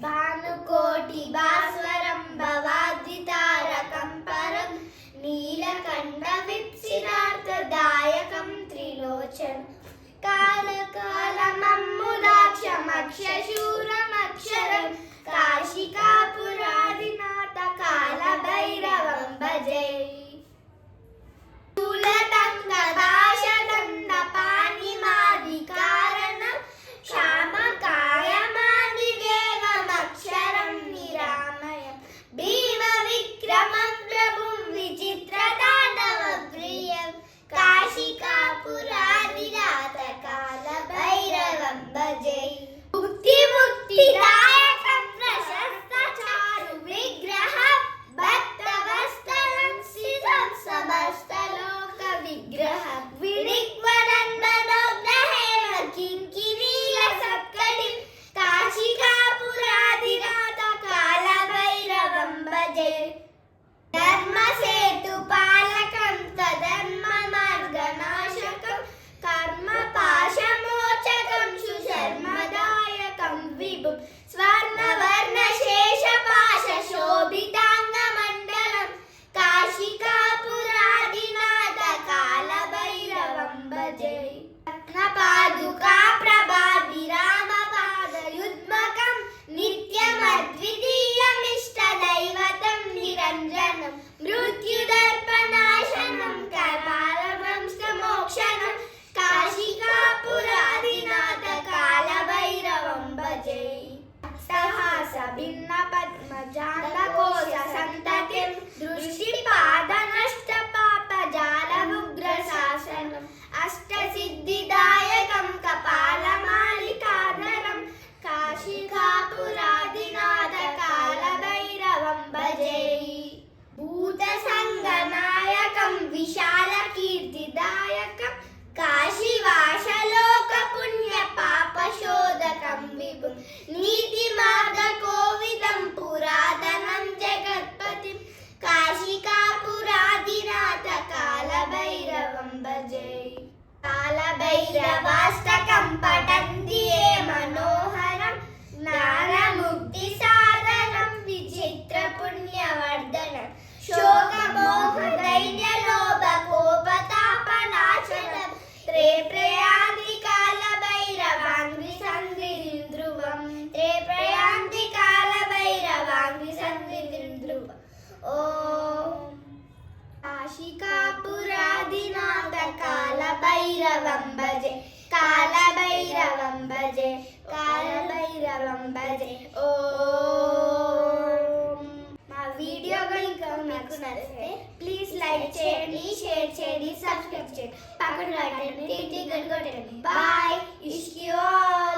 భానుకోటి భాస్వరం భవాద్వితారకం పరం నీలకంఠ విప్సిరార్థదాయకం త్రిలోచనం కాలకాలమమ్ముదాక్షమక్షశూరమక్షరం కాశికాపురాదినాథ కాలభైరవం భజే స్థూలదండపాశదండపాణిమాదికారణం శ్యామకాయమాదిదేవమక్షరం నిరామయం భీమవిక్రమం ప్రభుం విచిత్రతాండవప్రియం కాశికాపురాదినాథ కాలభైరవం భజే ముక్తిదాయకం ప్రశస్తచారు విగ్రహం భక్తవత్సలం శ్రీరం సమస్తలోక విగ్రహం విడిగ్వదన్మనోగ్రహేమ కింకిరీల సత్కటిం కాశికాపురాదినాథ కాలభైరవం భజే ధర్మసేతు పాలకం తధర్మ మార్గనాశకం కర్మపాశమోచకం సుశర్మదాయకం విభుం స్వర్ణవర్ణ శేషపాశ శోభితాంగమండలం కాశికాపురాదినాథ కాలభైరవం భజే రత్నపాదుకా ప్రభా విరామపాదయుగ్మకం నిత్యమద్వితీయమిష్టదైవతం నిరంజనం మృత్యుదర్పనాశనం కపాలవంశమోక్షణం కాశికాపురాదినాథ కాలభైరవం భజే సహాస భిన్న పద్మజాలకోశ సంతతిం దృష్టిపాదనష్ట పాపజాలముగ్రశాసనం అష్టసిద్ధిదాయకం కపాలమాలికాధరం కాశికాపురాదినాథ కాలభైరవం భజే భూతసంగనాయకం విశాలకీర్తిదాయకం కాశీవాసలోక పుణ్య పాపశోధకం విభుం నీతిమార్గకోవిదం పురాతనం జగత్పతిం కాశికాపురాదినాథ కాలభైరవం భజే కాలభైరవాష్టకం పఠంతి ఏ మనోహరం జ్ఞానముక్తి సాధనం విచిత్ర పుణ్యవర్ధనం శోకమోహ దైన్యలోభ కోపతాపనాశనం త్రే ప్రయాంతి కాలభైరవాంగ్రి సంధ్రిం ధ్రువం త్రే ప్రయాంతి కాలభైరవాంగ్రి సంధ్రిం ధ్రువం ఓం కాశికాపురాదినాథ కాలభైరవం భజే కాలభైరవం భజే కాలభైరవం భజే ఓం మా వీడియో కనుక మీకు నచ్చితే ప్లీజ్ లైక్ చేయండి, షేర్ చేయండి, సబ్స్క్రైబ్ చేయండి, పక్కన కొట్టండి, కొట్టండి. బాయ్. Ishq you all.